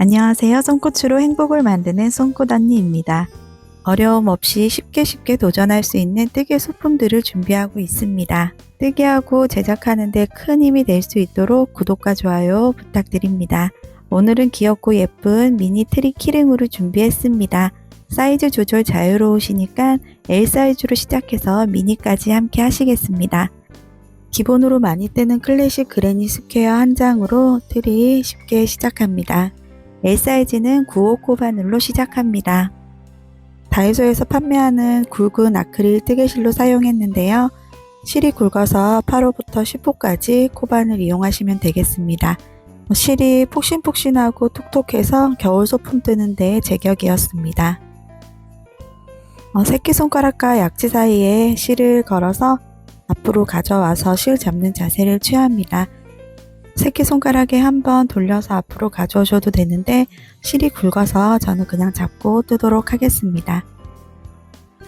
안녕하세요. 손꽃으로 행복을 만드는 손꽃 언니입니다. 어려움 없이 쉽게 도전할 수 있는 뜨개 소품들을 준비하고 있습니다. 뜨개하고 제작하는 데 큰 힘이 될 수 있도록 구독과 좋아요 부탁드립니다. 오늘은 귀엽고 예쁜 미니 트리 키링으로 준비했습니다. 사이즈 조절 자유로우시니까 L 사이즈로 시작해서 미니까지 함께 하시겠습니다. 기본으로 많이 뜨는 클래식 그래니 스퀘어 한 장으로 트리 쉽게 시작합니다. L 사이즈는 9호 코바늘로 시작합니다. 다이소에서 판매하는 굵은 아크릴 뜨개실로 사용했는데요. 실이 굵어서 8호부터 10호까지 코바늘 이용하시면 되겠습니다. 실이 폭신폭신하고 톡톡해서 겨울 소품 뜨는데 제격이었습니다. 새끼손가락과 약지 사이에 실을 걸어서 앞으로 가져와서 실 잡는 자세를 취합니다. 새끼손가락에 한번 돌려서 앞으로 가져오셔도 되는데 실이 굵어서 저는 그냥 잡고 뜨도록 하겠습니다.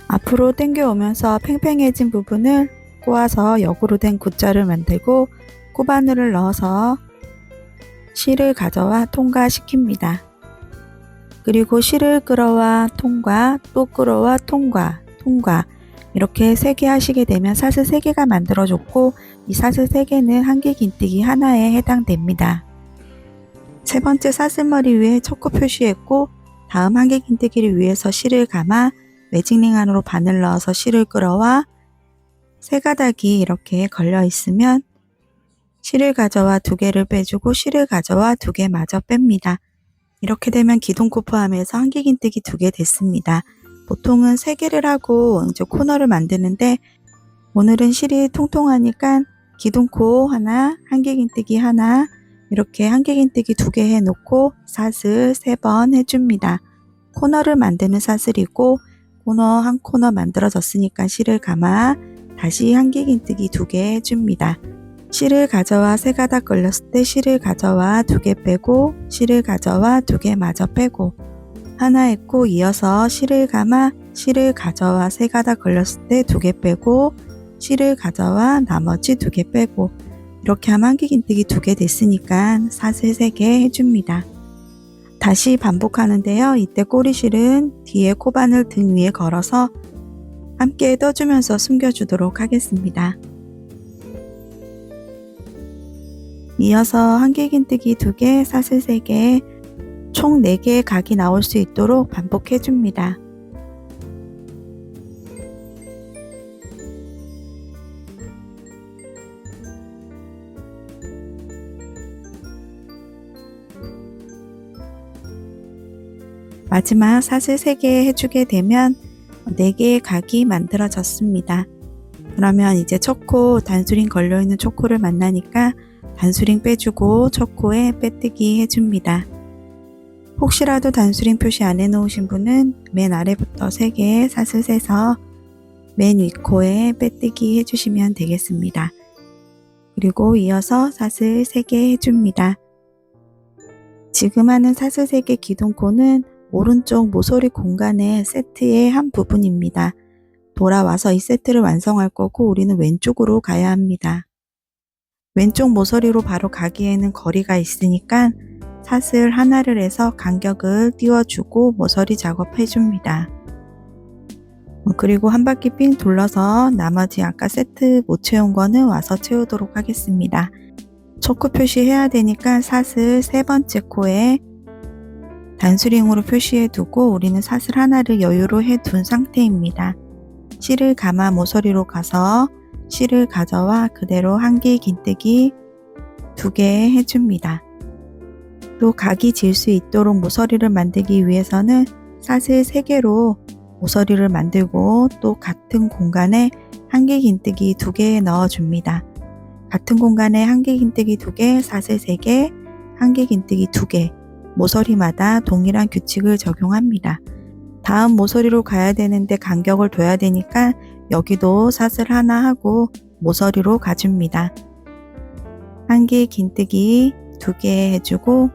앞으로 당겨오면서 팽팽해진 부분을 꼬아서 역으로 된 X자를 만들고 코바늘을 넣어서 실을 가져와 통과시킵니다. 그리고 실을 끌어와 통과, 또 끌어와 통과, 이렇게 3개 하시게 되면 사슬 3개가 만들어졌고 이 사슬 3개는 한길 긴뜨기 하나에 해당됩니다. 세 번째 사슬머리 위에 첫 코 표시했고 다음 한길 긴뜨기를 위해서 실을 감아 매직링 안으로 바늘 넣어서 실을 끌어와 세 가닥이 이렇게 걸려 있으면 실을 가져와 2개를 빼주고 실을 가져와 2개 마저 뺍니다. 이렇게 되면 기둥코 포함해서 한길 긴뜨기 2개 됐습니다. 보통은 3개를 하고 이제 코너를 만드는데 오늘은 실이 통통하니까 기둥코 하나, 한길 긴뜨기 하나, 이렇게 한길 긴뜨기 2개 해놓고 사슬 3번 해줍니다. 코너를 만드는 사슬이고 코너 한 코너 만들어졌으니까 실을 감아 다시 한길 긴뜨기 2개 해줍니다. 실을 가져와 3가닥 걸렸을 때 실을 가져와 2개 빼고 실을 가져와 2개 마저 빼고 하나 했고 이어서 실을 감아 실을 가져와 3가닥 걸렸을 때 2개 빼고 실을 가져와 나머지 2개 빼고 이렇게 하면 한길 긴뜨기 2개 됐으니까 사슬 3개 해줍니다. 다시 반복하는데요. 이때 꼬리실은 뒤에 코바늘 등 위에 걸어서 함께 떠주면서 숨겨주도록 하겠습니다. 이어서 한길 긴뜨기 2개, 사슬 3개, 총 4개의 각이 나올 수 있도록 반복해줍니다. 마지막 사슬 3개 해주게 되면 4개의 각이 만들어졌습니다. 그러면 이제 첫 코 단수링 걸려있는 첫 코를 만나니까 단수링 빼주고 첫 코에 빼뜨기 해줍니다. 혹시라도 단수링 표시 안 해놓으신 분은 맨 아래부터 3개 사슬 세서 맨 윗코에 빼뜨기 해주시면 되겠습니다. 그리고 이어서 사슬 3개 해줍니다. 지금 하는 사슬 3개 기둥코는 오른쪽 모서리 공간의 세트의 한 부분입니다. 돌아와서 이 세트를 완성할 거고 우리는 왼쪽으로 가야 합니다. 왼쪽 모서리로 바로 가기에는 거리가 있으니까 사슬 하나를 해서 간격을 띄워주고 모서리 작업해줍니다. 그리고 한 바퀴 삥 둘러서 나머지 아까 세트 못 채운 거는 와서 채우도록 하겠습니다. 첫 코 표시해야 되니까 사슬 3번째 코에 단수링으로 표시해 두고 우리는 사슬 하나를 여유로 해둔 상태입니다. 실을 감아 모서리로 가서 실을 가져와 그대로 한길 긴뜨기 2개 해줍니다. 또 각이 질 수 있도록 모서리를 만들기 위해서는 사슬 3개로 모서리를 만들고 또 같은 공간에 한길 긴뜨기 2개 넣어줍니다. 같은 공간에 한길 긴뜨기 2개, 사슬 3개, 한길 긴뜨기 2개, 모서리마다 동일한 규칙을 적용합니다. 다음 모서리로 가야 되는데 간격을 둬야 되니까 여기도 사슬 하나 하고 모서리로 가줍니다. 한길 긴뜨기 2개 해주고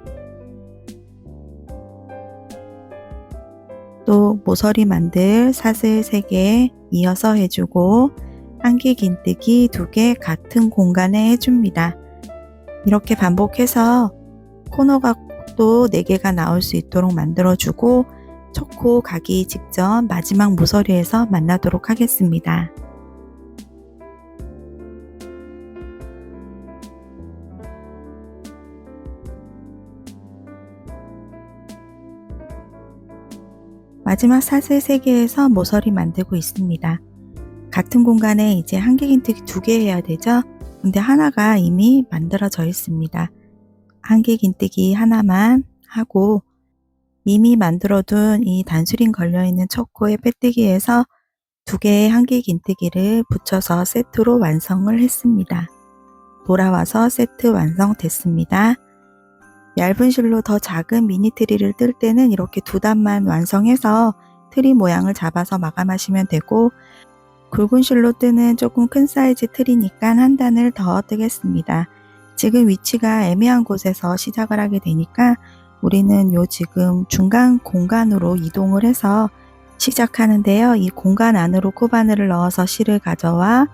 또 모서리 만들 사슬 3개 이어서 해주고 한길 긴뜨기 2개 같은 공간에 해줍니다. 이렇게 반복해서 코너가 또 4개가 나올 수 있도록 만들어주고 첫 코 가기 직전 마지막 모서리에서 만나도록 하겠습니다. 마지막 사슬 3개에서 모서리 만들고 있습니다. 같은 공간에 이제 한길긴뜨기 2개 해야 되죠? 근데 하나가 이미 만들어져 있습니다. 한길긴뜨기 하나만 하고 이미 만들어둔 이 단수링 걸려있는 첫 코의 빼뜨기에서 2개의 한길긴뜨기를 붙여서 세트로 완성을 했습니다. 돌아와서 세트 완성됐습니다. 얇은 실로 더 작은 미니 트리를 뜰 때는 이렇게 2단만 완성해서 트리 모양을 잡아서 마감하시면 되고, 굵은 실로 뜨는 조금 큰 사이즈 트리니까 1단을 더 뜨겠습니다. 지금 위치가 애매한 곳에서 시작을 하게 되니까 우리는 요 지금 중간 공간으로 이동을 해서 시작하는데요. 이 공간 안으로 코바늘을 넣어서 실을 가져와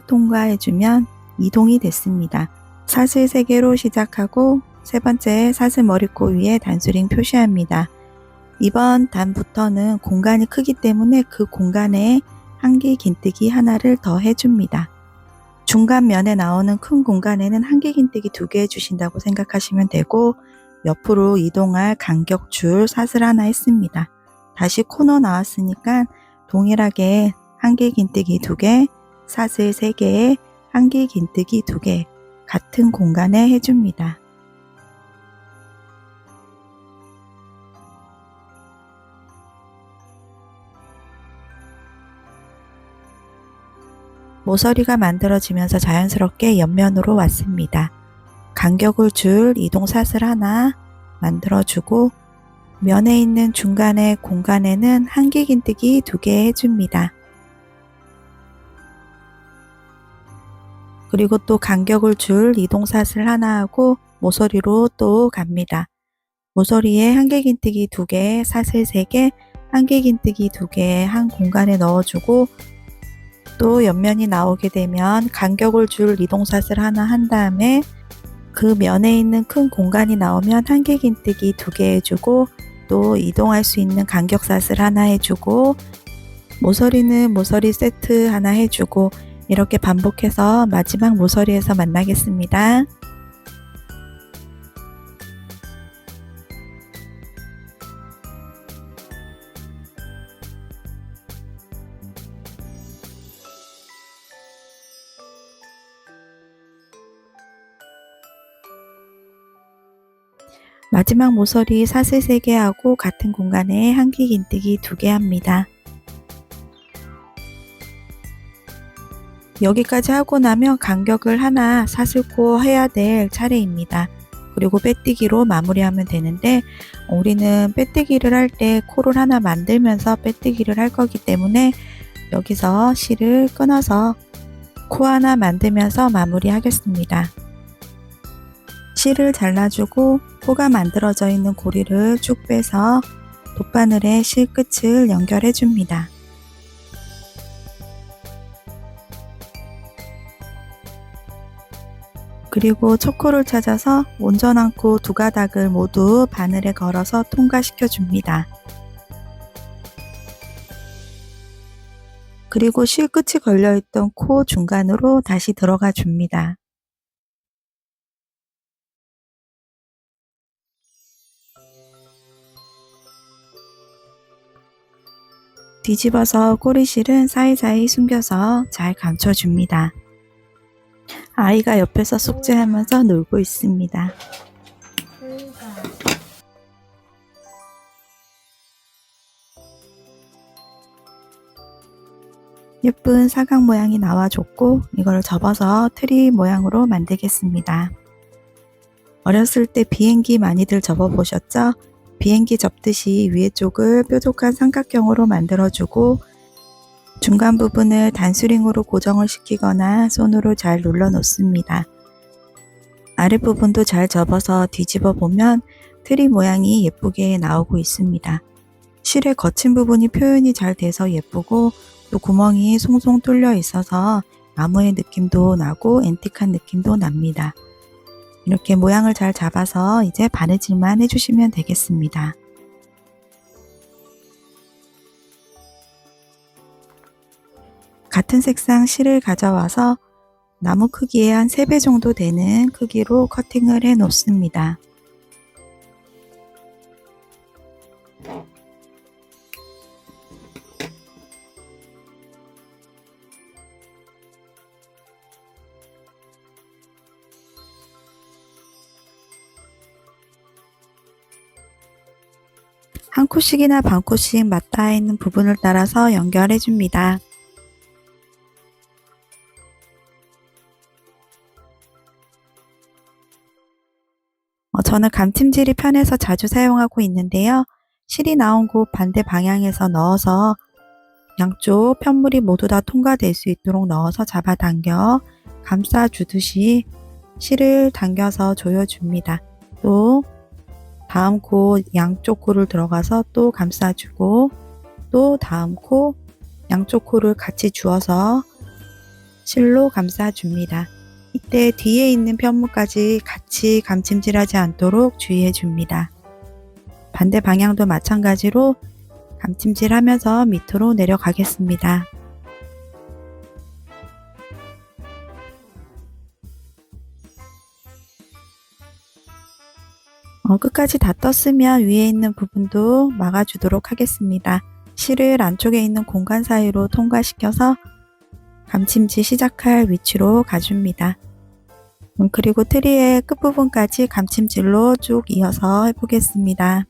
통과해주면 이동이 됐습니다. 사슬 3개로 시작하고 세 번째 사슬 머리코 위에 단수링 표시합니다. 이번 단부터는 공간이 크기 때문에 그 공간에 한길긴뜨기 하나를 더 해줍니다. 중간 면에 나오는 큰 공간에는 한길긴뜨기 2개 해주신다고 생각하시면 되고, 옆으로 이동할 간격줄 사슬 하나 했습니다. 다시 코너 나왔으니까 동일하게 한길긴뜨기 2개, 사슬 3개에 한길긴뜨기 2개 같은 공간에 해줍니다. 모서리가 만들어지면서 자연스럽게 옆면으로 왔습니다. 간격을 줄 이동 사슬 하나 만들어주고 면에 있는 중간의 공간에는 한길긴뜨기 2개 해줍니다. 그리고 또 간격을 줄 이동 사슬 하나 하고 모서리로 또 갑니다. 모서리에 한길긴뜨기 2개, 사슬 3개, 한길긴뜨기 2개 한 공간에 넣어주고, 또 옆면이 나오게 되면 간격을 줄 이동 사슬 하나 한 다음에 그 면에 있는 큰 공간이 나오면 한길긴뜨기 2개 해주고, 또 이동할 수 있는 간격 사슬 하나 해주고, 모서리는 모서리 세트 하나 해주고, 이렇게 반복해서 마지막 모서리에서 만나겠습니다. 마지막 모서리 사슬 3개 하고 같은 공간에 한길긴뜨기 2개 합니다. 여기까지 하고 나면 간격을 하나 사슬코 해야 될 차례입니다. 그리고 빼뜨기로 마무리하면 되는데, 우리는 빼뜨기를 할 때 코를 하나 만들면서 빼뜨기를 할 거기 때문에 여기서 실을 끊어서 코 하나 만들면서 마무리 하겠습니다. 실을 잘라주고 코가 만들어져 있는 고리를 쭉 빼서 돗바늘에 실 끝을 연결해 줍니다. 그리고 첫 코를 찾아서 온전한 코 2가닥을 모두 바늘에 걸어서 통과시켜 줍니다. 그리고 실 끝이 걸려있던 코 중간으로 다시 들어가 줍니다. 뒤집어서 꼬리실은 사이사이 숨겨서 잘 감춰줍니다. 아이가 옆에서 숙제하면서 놀고 있습니다. 예쁜 사각 모양이 나와줬고, 이걸 접어서 트리 모양으로 만들겠습니다. 어렸을 때 비행기 많이들 접어보셨죠? 비행기 접듯이 위에 쪽을 뾰족한 삼각형으로 만들어주고 중간 부분을 단수링으로 고정을 시키거나 손으로 잘 눌러 놓습니다. 아랫부분도 잘 접어서 뒤집어 보면 트리 모양이 예쁘게 나오고 있습니다. 실의 거친 부분이 표현이 잘 돼서 예쁘고, 또 구멍이 송송 뚫려 있어서 나무의 느낌도 나고 앤틱한 느낌도 납니다. 이렇게 모양을 잘 잡아서 이제 바느질만 해주시면 되겠습니다. 같은 색상 실을 가져와서 나무 크기의 한 3배 정도 되는 크기로 커팅을 해 놓습니다. 한 코씩이나 반 코씩 맞닿아 있는 부분을 따라서 연결해 줍니다. 저는 감침질이 편해서 자주 사용하고 있는데요. 실이 나온 곳 반대 방향에서 넣어서 양쪽 편물이 모두 다 통과될 수 있도록 넣어서 잡아당겨 감싸주듯이 실을 당겨서 조여줍니다. 또 다음 코 양쪽 코를 들어가서 또 감싸주고 또 다음 코 양쪽 코를 같이 주어서 실로 감싸줍니다. 이때 뒤에 있는 편물까지 같이 감침질하지 않도록 주의해 줍니다. 반대 방향도 마찬가지로 감침질하면서 밑으로 내려가겠습니다. 끝까지 다 떴으면 위에 있는 부분도 막아주도록 하겠습니다. 실을 안쪽에 있는 공간 사이로 통과시켜서 감침질 시작할 위치로 가줍니다. 그리고 트리의 끝부분까지 감침질로 쭉 이어서 해보겠습니다.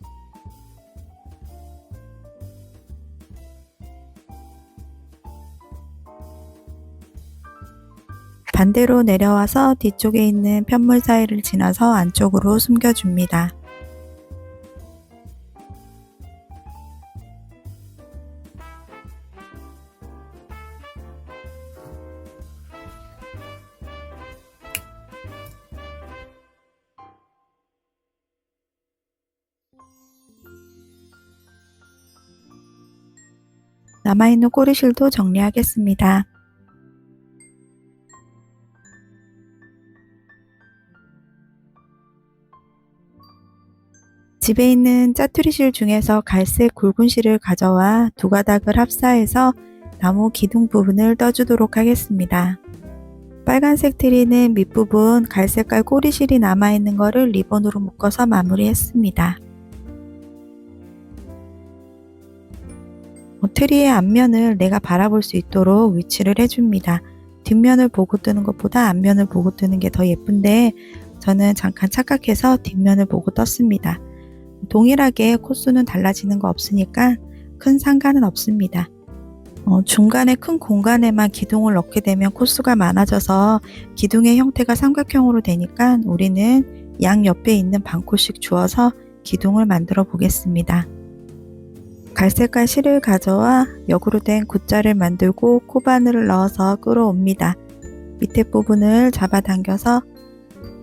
반대로 내려와서 뒤쪽에 있는 편물 사이를 지나서 안쪽으로 숨겨줍니다. 남아있는 꼬리실도 정리하겠습니다. 집에 있는 짜투리실 중에서 갈색 굵은 실을 가져와 두 가닥을 합사해서 나무 기둥 부분을 떠주도록 하겠습니다. 빨간색 트리는 밑부분 갈색깔 꼬리실이 남아있는 거를 리본으로 묶어서 마무리했습니다. 트리의 앞면을 내가 바라볼 수 있도록 위치를 해줍니다. 뒷면을 보고 뜨는 것보다 앞면을 보고 뜨는 게 더 예쁜데 저는 잠깐 착각해서 뒷면을 보고 떴습니다. 동일하게 코수는 달라지는 거 없으니까 큰 상관은 없습니다. 중간에 큰 공간에만 기둥을 넣게 되면 코수가 많아져서 기둥의 형태가 삼각형으로 되니까 우리는 양 옆에 있는 반코씩 주어서 기둥을 만들어 보겠습니다. 갈색깔 실을 가져와 역으로 된 굿자를 만들고 코바늘을 넣어서 끌어옵니다. 밑에 부분을 잡아당겨서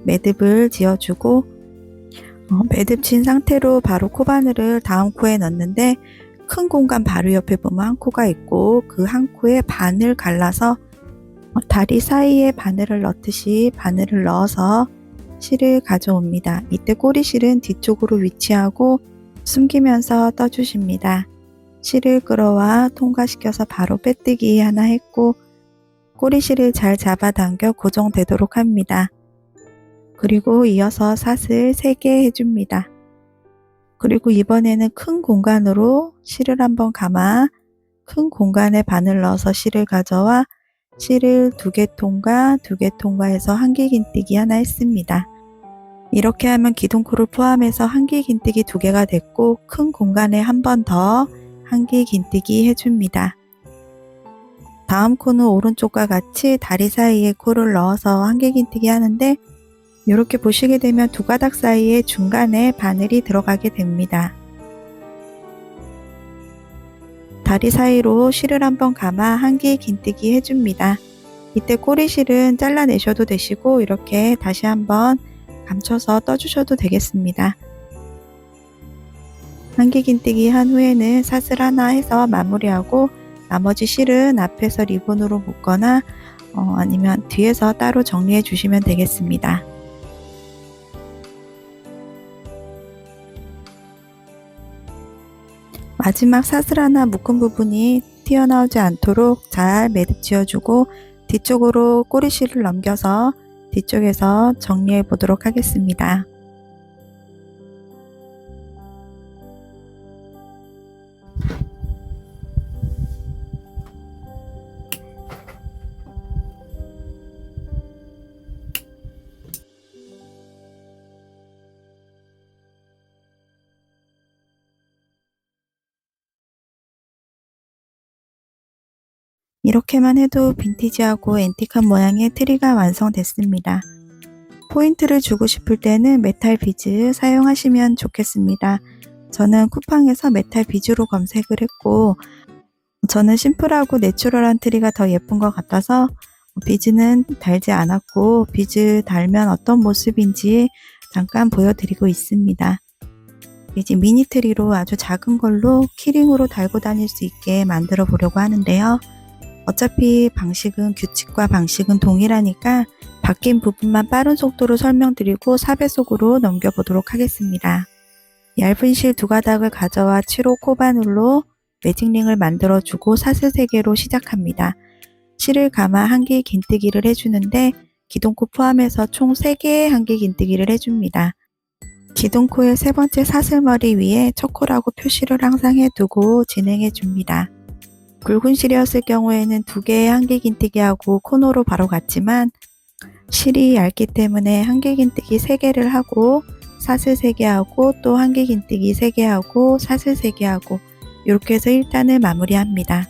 매듭을 지어주고 매듭 친 상태로 바로 코바늘을 다음 코에 넣는데 큰 공간 바로 옆에 보면 한 코가 있고 그 한 코에 반을 갈라서 다리 사이에 바늘을 넣듯이 바늘을 넣어서 실을 가져옵니다. 이때 꼬리실은 뒤쪽으로 위치하고 숨기면서 떠주십니다. 실을 끌어와 통과시켜서 바로 빼뜨기 하나 했고 꼬리실을 잘 잡아당겨 고정되도록 합니다. 그리고 이어서 사슬 3개 해줍니다. 그리고 이번에는 큰 공간으로 실을 한번 감아 큰 공간에 바늘 넣어서 실을 가져와 실을 2개 통과 2개 통과해서 한길 긴뜨기 하나 했습니다. 이렇게 하면 기둥코를 포함해서 한길 긴뜨기 2개가 됐고 큰 공간에 한 번 더 한길 긴뜨기 해줍니다. 다음 코는 오른쪽과 같이 다리 사이에 코를 넣어서 한길 긴뜨기 하는데 이렇게 보시게 되면 두 가닥 사이에 중간에 바늘이 들어가게 됩니다. 다리 사이로 실을 한번 감아 한길 긴뜨기 해줍니다. 이때 꼬리실은 잘라내셔도 되시고 이렇게 다시 한번 감춰서 떠주셔도 되겠습니다. 한길 긴뜨기 한 후에는 사슬 하나 해서 마무리하고 나머지 실은 앞에서 리본으로 묶거나 아니면 뒤에서 따로 정리해 주시면 되겠습니다. 마지막 사슬 하나 묶은 부분이 튀어나오지 않도록 잘 매듭 지어주고 뒤쪽으로 꼬리실을 넘겨서 뒤쪽에서 정리해 보도록 하겠습니다. 이렇게만 해도 빈티지하고 앤틱한 모양의 트리가 완성됐습니다. 포인트를 주고 싶을 때는 메탈 비즈 사용하시면 좋겠습니다. 저는 쿠팡에서 메탈 비즈로 검색을 했고 저는 심플하고 내추럴한 트리가 더 예쁜 것 같아서 비즈는 달지 않았고 비즈 달면 어떤 모습인지 잠깐 보여드리고 있습니다. 이제 미니 트리로 아주 작은 걸로 키링으로 달고 다닐 수 있게 만들어 보려고 하는데요. 어차피 방식은 규칙과 방식은 동일하니까 바뀐 부분만 빠른 속도로 설명드리고 4배속으로 넘겨보도록 하겠습니다. 얇은 실 2가닥을 가져와 7호 코바늘로 매직링을 만들어주고 사슬 3개로 시작합니다. 실을 감아 한길 긴뜨기를 해주는데 기둥코 포함해서 총 3개의 한길 긴뜨기를 해줍니다. 기둥코의 3번째 사슬머리 위에 첫 코라고 표시를 항상 해두고 진행해줍니다. 굵은 실이었을 경우에는 2개의 한길 긴뜨기하고 코너로 바로 갔지만 실이 얇기 때문에 한길 긴뜨기 3개를 하고 사슬 3개 하고 또 한길 긴뜨기 3개 하고 사슬 3개 하고 이렇게 해서 1단을 마무리합니다.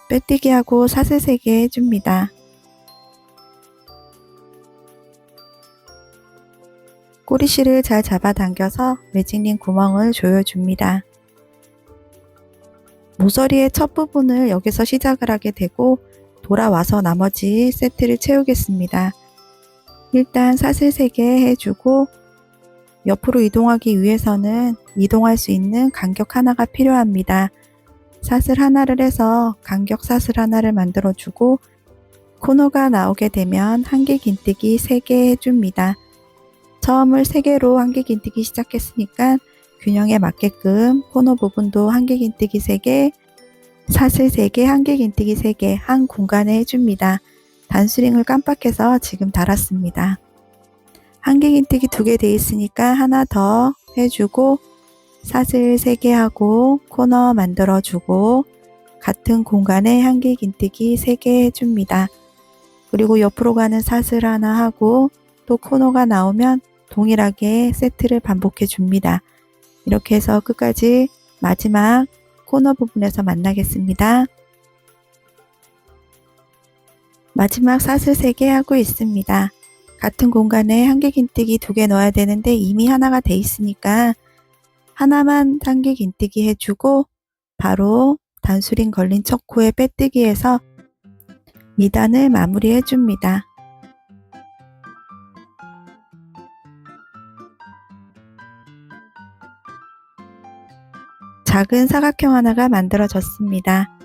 빼뜨기하고 사슬 3개 해줍니다. 꼬리실을 잘 잡아당겨서 매직링 구멍을 조여줍니다. 모서리의 첫 부분을 여기서 시작을 하게 되고 돌아와서 나머지 세트를 채우겠습니다. 일단 사슬 3개 해주고 옆으로 이동하기 위해서는 이동할 수 있는 간격 하나가 필요합니다. 사슬 하나를 해서 간격 사슬 하나를 만들어주고 코너가 나오게 되면 한길 긴뜨기 3개 해줍니다. 처음을 3개로 한길 긴뜨기 시작했으니까 균형에 맞게끔 코너 부분도 한길 긴뜨기 3개, 사슬 3개, 한길 긴뜨기 3개 한 공간에 해줍니다. 단수링을 깜빡해서 지금 달았습니다. 한길 긴뜨기 2개 돼 있으니까 하나 더 해주고 사슬 3개 하고 코너 만들어주고 같은 공간에 한길 긴뜨기 3개 해줍니다. 그리고 옆으로 가는 사슬 하나 하고 또 코너가 나오면 동일하게 세트를 반복해 줍니다. 이렇게 해서 끝까지 마지막 코너 부분에서 만나겠습니다. 마지막 사슬 3개 하고 있습니다. 같은 공간에 한길 긴뜨기 2개 넣어야 되는데 이미 하나가 돼 있으니까 하나만 한길 긴뜨기 해주고 바로 단수링 걸린 첫 코에 빼뜨기 해서 2단을 마무리 해줍니다. 작은 사각형 하나가 만들어졌습니다.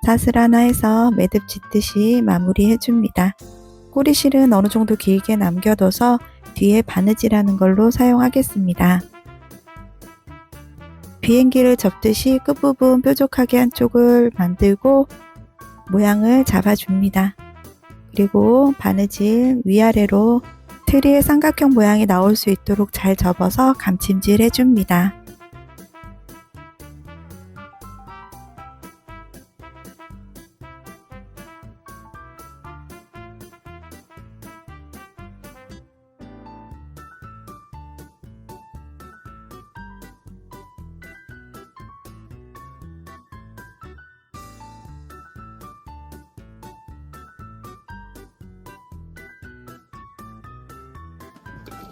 사슬 하나 해서 매듭 짓듯이 마무리 해줍니다. 꼬리실은 어느 정도 길게 남겨둬서 뒤에 바느질하는 걸로 사용하겠습니다. 비행기를 접듯이 끝부분 뾰족하게 한쪽을 만들고 모양을 잡아줍니다. 그리고 바느질 위아래로 트리의 삼각형 모양이 나올 수 있도록 잘 접어서 감침질 해줍니다.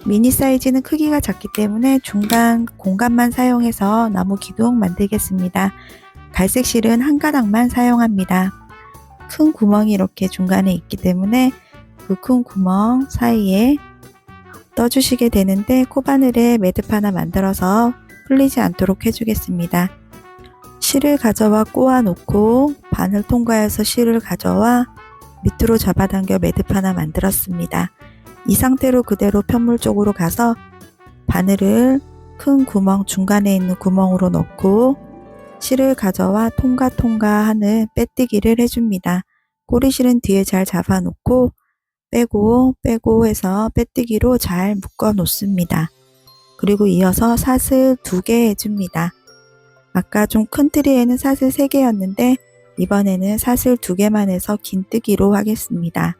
미니 사이즈는 크기가 작기 때문에 중간 공간만 사용해서 나무 기둥 만들겠습니다. 갈색 실은 한 가닥만 사용합니다. 큰 구멍이 이렇게 중간에 있기 때문에 그 큰 구멍 사이에 떠주시게 되는데 코바늘에 매듭 하나 만들어서 풀리지 않도록 해주겠습니다. 실을 가져와 꼬아 놓고 바늘 통과해서 실을 가져와 밑으로 잡아당겨 매듭 하나 만들었습니다. 이 상태로 그대로 편물 쪽으로 가서 바늘을 큰 구멍 중간에 있는 구멍으로 넣고 실을 가져와 통과하는 빼뜨기를 해줍니다. 꼬리실은 뒤에 잘 잡아 놓고 빼고 해서 빼뜨기로 잘 묶어 놓습니다. 그리고 이어서 사슬 2개 해줍니다. 아까 좀 큰 트리에는 사슬 3개였는데 이번에는 사슬 2개만 해서 긴뜨기로 하겠습니다.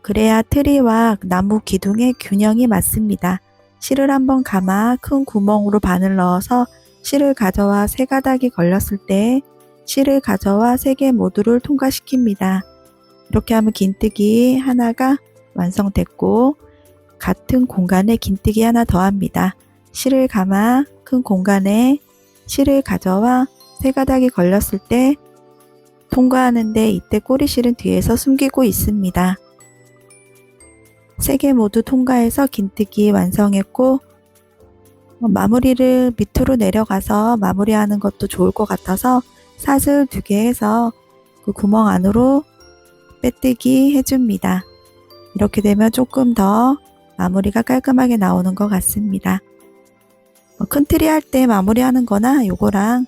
그래야 트리와 나무 기둥의 균형이 맞습니다. 실을 한번 감아 큰 구멍으로 바늘 넣어서 실을 가져와 3가닥이 걸렸을 때 실을 가져와 3개 모두를 통과시킵니다. 이렇게 하면 긴뜨기 하나가 완성됐고 같은 공간에 긴뜨기 하나 더 합니다. 실을 감아 큰 공간에 실을 가져와 3가닥이 걸렸을 때 통과하는데 이때 꼬리실은 뒤에서 숨기고 있습니다. 3개 모두 통과해서 긴뜨기 완성했고 마무리를 밑으로 내려가서 마무리하는 것도 좋을 것 같아서 사슬 2개 해서 그 구멍 안으로 빼뜨기 해줍니다. 이렇게 되면 조금 더 마무리가 깔끔하게 나오는 것 같습니다. 큰 트리 할 때 마무리하는 거나 요거랑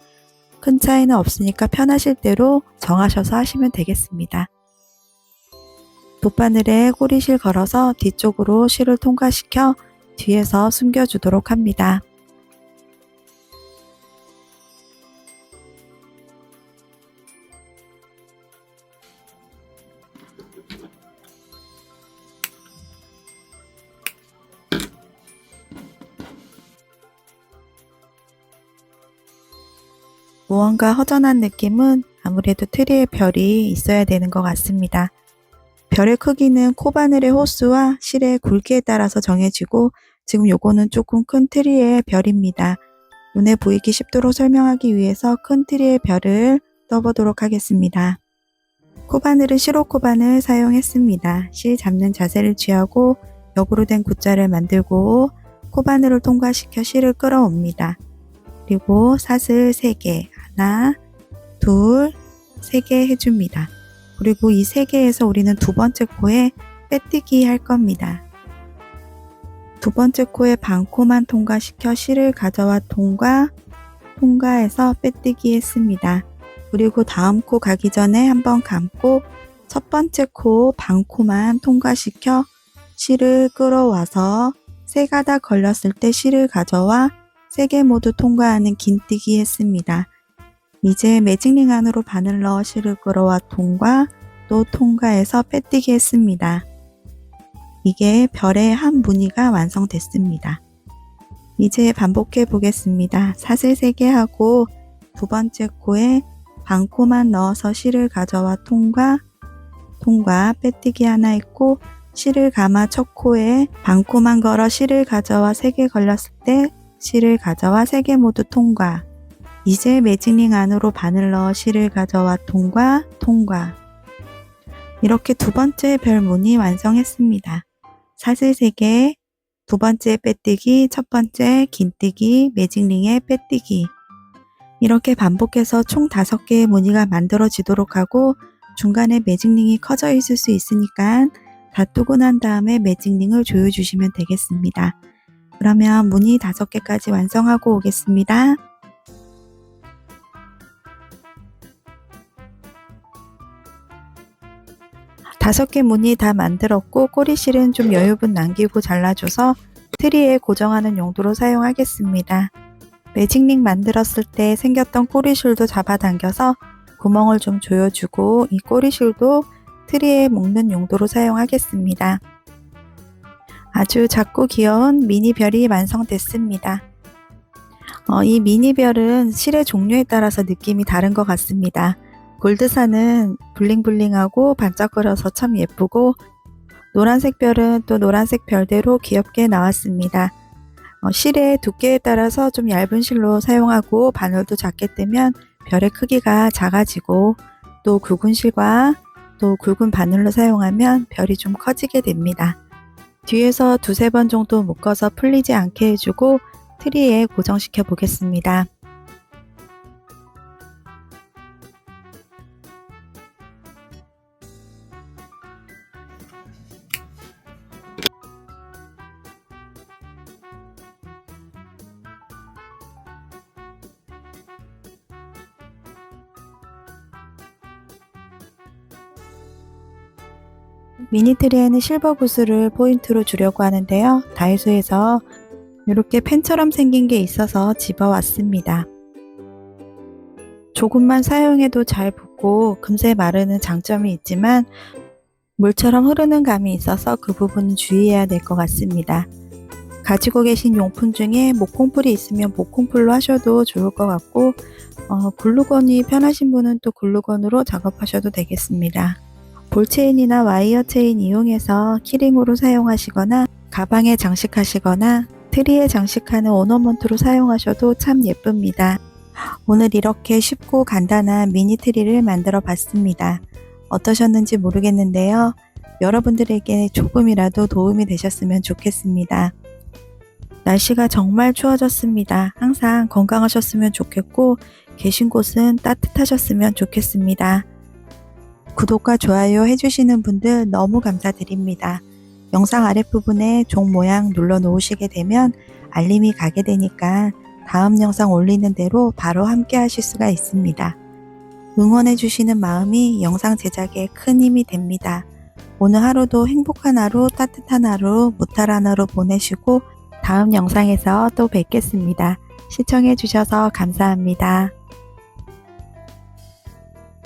큰 차이는 없으니까 편하실 대로 정하셔서 하시면 되겠습니다. 돗바늘에 꼬리실 걸어서 뒤쪽으로 실을 통과시켜 뒤에서 숨겨주도록 합니다. 무언가 허전한 느낌은 아무래도 트리에 별이 있어야 되는 것 같습니다. 별의 크기는 코바늘의 호수와 실의 굵기에 따라서 정해지고 지금 요거는 조금 큰 트리의 별입니다. 눈에 보이기 쉽도록 설명하기 위해서 큰 트리의 별을 떠보도록 하겠습니다. 코바늘은 시로 코바늘 사용했습니다. 실 잡는 자세를 취하고 역으로 된 굿자를 만들고 코바늘을 통과시켜 실을 끌어옵니다. 그리고 사슬 3개, 하나, 둘, 3개 해줍니다. 그리고 이 3개에서 우리는 두 번째 코에 빼뜨기 할 겁니다. 두 번째 코에 반코만 통과시켜 실을 가져와 통과해서 빼뜨기 했습니다. 그리고 다음 코 가기 전에 한번 감고 첫 번째 코 반코만 통과시켜 실을 끌어와서 3가닥 걸렸을 때 실을 가져와 3개 모두 통과하는 긴뜨기 했습니다. 이제 매직링 안으로 바늘 넣어 실을 끌어와 또 통과해서 빼뜨기 했습니다. 이게 별의 한 무늬가 완성됐습니다. 이제 반복해 보겠습니다. 사슬 3개 하고 두 번째 코에 반코만 넣어서 실을 가져와 통과, 빼뜨기 하나 했고 실을 감아 첫 코에 반코만 걸어 실을 가져와 3개 걸렸을 때 실을 가져와 3개 모두 통과. 이제 매직링 안으로 바늘 넣어 실을 가져와 통과. 이렇게 두 번째 별 무늬 완성했습니다. 사슬 3개, 두 번째 빼뜨기, 첫 번째 긴뜨기, 매직링에 빼뜨기. 이렇게 반복해서 총 5개의 무늬가 만들어지도록 하고 중간에 매직링이 커져 있을 수 있으니까 다 뜨고 난 다음에 매직링을 조여주시면 되겠습니다. 그러면 무늬 5개까지 완성하고 오겠습니다. 다섯 개 무늬 다 만들었고 꼬리실은 좀 여유분 남기고 잘라줘서 트리에 고정하는 용도로 사용하겠습니다. 매직링 만들었을 때 생겼던 꼬리실도 잡아당겨서 구멍을 좀 조여주고 이 꼬리실도 트리에 묶는 용도로 사용하겠습니다. 아주 작고 귀여운 미니별이 완성됐습니다. 이 미니별은 실의 종류에 따라서 느낌이 다른 것 같습니다. 골드사는 블링블링하고 반짝거려서 참 예쁘고 노란색 별은 또 노란색 별대로 귀엽게 나왔습니다. 실의 두께에 따라서 좀 얇은 실로 사용하고 바늘도 작게 뜨면 별의 크기가 작아지고 또 굵은 실과 또 굵은 바늘로 사용하면 별이 좀 커지게 됩니다. 뒤에서 두세 번 정도 묶어서 풀리지 않게 해주고 트리에 고정시켜 보겠습니다. 미니트리에는 실버 구슬을 포인트로 주려고 하는데요. 다이소에서 이렇게 펜처럼 생긴 게 있어서 집어왔습니다. 조금만 사용해도 잘 붙고 금세 마르는 장점이 있지만 물처럼 흐르는 감이 있어서 그 부분은 주의해야 될 것 같습니다. 가지고 계신 용품 중에 목콩풀이 있으면 목콩풀로 하셔도 좋을 것 같고 글루건이 편하신 분은 또 글루건으로 작업하셔도 되겠습니다. 볼체인이나 와이어 체인 이용해서 키링으로 사용하시거나 가방에 장식하시거나 트리에 장식하는 오너먼트로 사용하셔도 참 예쁩니다. 오늘 이렇게 쉽고 간단한 미니 트리를 만들어 봤습니다. 어떠셨는지 모르겠는데요. 여러분들에게 조금이라도 도움이 되셨으면 좋겠습니다. 날씨가 정말 추워졌습니다. 항상 건강하셨으면 좋겠고 계신 곳은 따뜻하셨으면 좋겠습니다. 구독과 좋아요 해주시는 분들 너무 감사드립니다. 영상 아랫부분에 종 모양 눌러 놓으시게 되면 알림이 가게 되니까 다음 영상 올리는 대로 바로 함께 하실 수가 있습니다. 응원해 주시는 마음이 영상 제작에 큰 힘이 됩니다. 오늘 하루도 행복한 하루, 따뜻한 하루, 무탈한 하루 보내시고 다음 영상에서 또 뵙겠습니다. 시청해 주셔서 감사합니다.